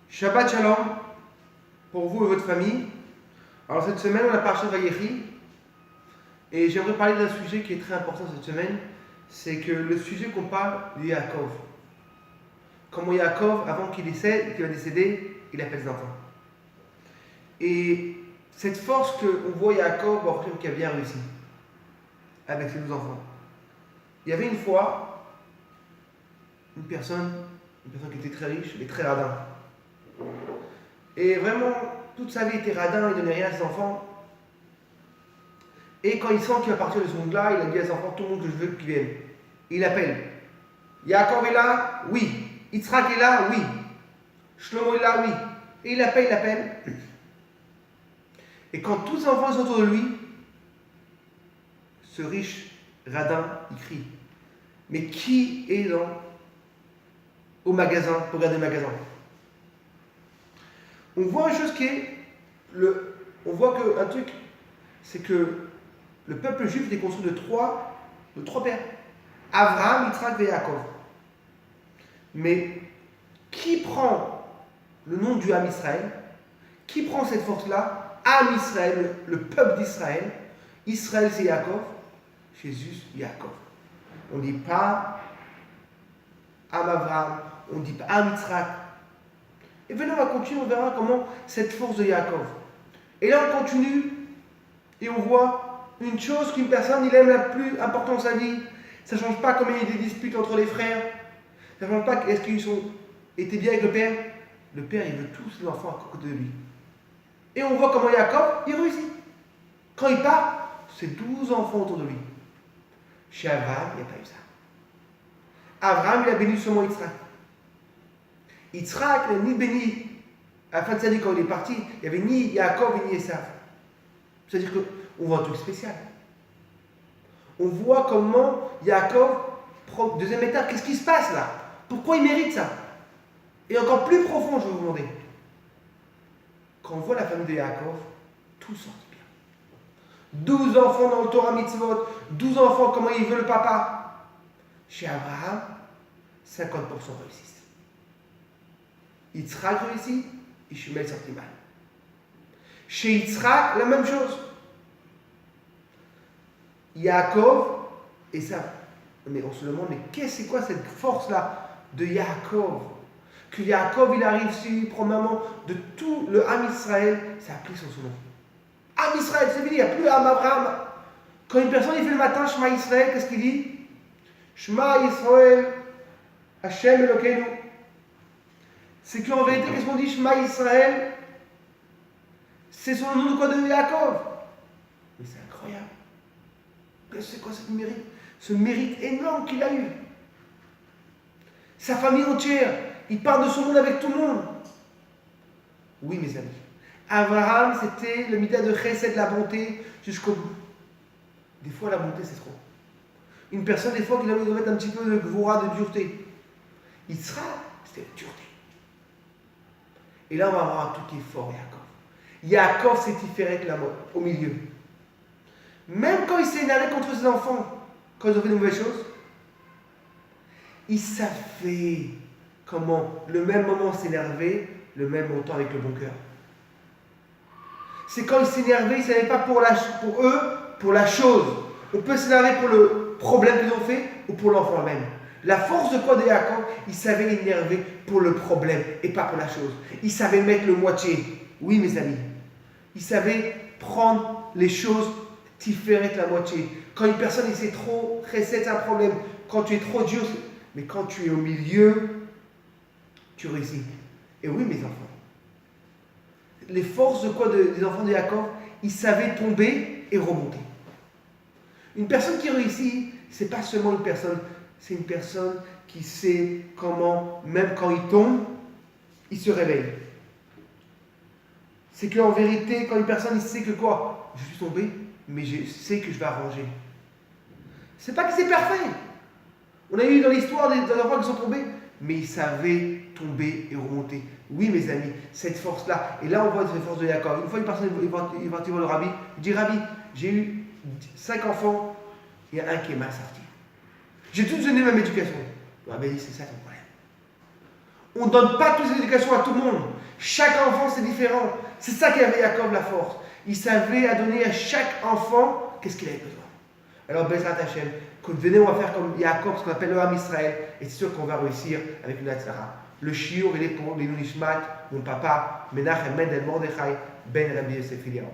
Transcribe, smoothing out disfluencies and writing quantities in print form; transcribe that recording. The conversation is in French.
Shabbat Shalom pour vous et votre famille. Alors cette semaine on a parlé de Vayechi et j'aimerais parler d'un sujet qui est très important cette semaine. C'est que le sujet qu'on parle de Yaakov. Comment Yaakov, avant qu'il va décéder, il appelle ses enfants. Et cette force qu'on voit Yaakov, qui a bien réussi avec ses 12 enfants. Il y avait une fois une personne qui était très riche et très radin. Et vraiment, toute sa vie était radin, il ne donnait rien à ses enfants. Et quand il sent qu'il va partir de ce monde-là, il a dit à ses enfants, tout le monde que je veux qu'il vienne. Il appelle. Yaakov est là? Oui. Yitzhak est là? Oui. Shlomo est là? Oui. Et il appelle. Et quand tous les enfants sont autour de lui, ce riche radin, il crie. Mais qui est au magasin pour garder le magasin? On voit une chose qui est on voit qu'un truc, c'est que le peuple juif était construit de trois pères. Abraham, Yitzhak et Yaakov. Mais qui prend le nom du Ham Israël? Qui prend cette force-là? Ham Israël, le peuple d'Israël. Israël, c'est Yaakov. Jésus, Yaakov. On ne dit pas Ham Abraham, on ne dit pas Ham Yitzhak. Et venez, on va continuer, on verra comment cette force de Yaakov. Et là, on continue et on voit une chose qu'une personne, il aime la plus importante dans sa vie. Ça ne change pas comme il y a des disputes entre les frères. Ça ne change pas est-ce qu'ils étaient bien avec le père. Le père, il veut tous les enfants à côté de lui. Et on voit comment Yaakov, il réussit. Quand il part, c'est 12 enfants autour de lui. Chez Abraham, il n'y a pas eu ça. Abraham, il a béni seulement Yitzhak. Yitzhak, il n'a ni béni. À la fin de sa vie, quand il est parti, il n'y avait ni Yaakov ni Esav. C'est-à-dire qu'on voit un truc spécial. On voit comment Yaakov, deuxième étape, qu'est-ce qui se passe là? Pourquoi il mérite ça? Et encore plus profond, je vais vous demander. Quand on voit la famille de Yaakov, tout sortit bien. 12 enfants dans le Torah Mitzvot, 12 enfants, comment il veut le papa. Chez Abraham, 50% réussissent. Yitzhak réussit, Ishmael sortit mal. Chez Yitzhak, la même chose. Yaakov, et ça, mais on se demande, mais c'est quoi cette force-là de Yaakov? Que Yaakov, il arrive ici, premièrement, de tout le Ham Israël, c'est appelé sur son nom. Ham Israël, c'est fini, il n'y a plus Ham Abraham. Quand une personne, il fait le matin, Shema Israël, qu'est-ce qu'il dit? Shema Israël, Hashem Elokeinu. C'est qu'en vérité, qu'est-ce qu'on dit? Shema Israël, c'est sur le nom de quoi? De Yaakov. Mais c'est incroyable. C'est quoi ce mérite énorme qu'il a eu? Sa famille entière, il part de son monde avec tout le monde. Oui, mes amis. Abraham, c'était le midah de chesed, de la bonté, jusqu'au bout. Des fois, la bonté, c'est trop. Une personne, des fois, qui doit mettre un petit peu de gvora, de dureté. Yitzhak, c'était la dureté. Et là, on va voir un truc qui est fort, Yaakov. Yaakov s'est différé au milieu. Même quand il s'est énervé contre ses enfants, quand ils ont fait de mauvaises choses, il savait comment, le même moment s'énerver, le même temps avec le bon cœur. C'est quand il s'énervait, il ne savait pas pour eux, pour la chose. On peut s'énerver pour le problème qu'ils ont fait ou pour l'enfant même. La force de quoi de Yaakov, il savait l'énerver pour le problème et pas pour la chose. Il savait mettre le moitié. Oui, mes amis. Il savait prendre les choses différentes la moitié. Quand une personne, il sait trop, c'est un problème. Quand tu es trop dur, mais quand tu es au milieu, tu réussis. Et oui, mes enfants. Les forces de quoi des enfants de Yaakov, ils savaient tomber et remonter. Une personne qui réussit, c'est pas seulement une personne, c'est une personne qui sait comment, même quand il tombe, il se réveille. C'est qu'en vérité, quand une personne il sait que quoi? Je suis tombé, mais je sais que je vais arranger. C'est pas que c'est parfait. On a eu dans l'histoire des enfants qui sont tombés, mais ils savaient tomber et remonter. Oui, mes amis, cette force-là. Et là, on voit cette force de Yaakov. Une fois, une personne il va voir le rabbi. Il dit, Rabbi, j'ai eu 5 enfants, il y a un qui est mal sorti. J'ai tout donné ma éducation. Le rabbi dit, c'est ça ton problème. On ne donne pas toutes les éducations à tout le monde. Chaque enfant, c'est différent. C'est ça qui avait Jacob la force. Il savait donner à chaque enfant qu'est-ce qu'il avait besoin. Alors, Bezrat Hashem, venez, on va faire comme Jacob, ce qu'on appelle le Ham Israël, et c'est sûr qu'on va réussir avec une Hatzara. Le shiur, il est pour les Nishmat, mon papa, Menachem Mendel Mordechai, Ben Rabbi Yosef Eliyahu.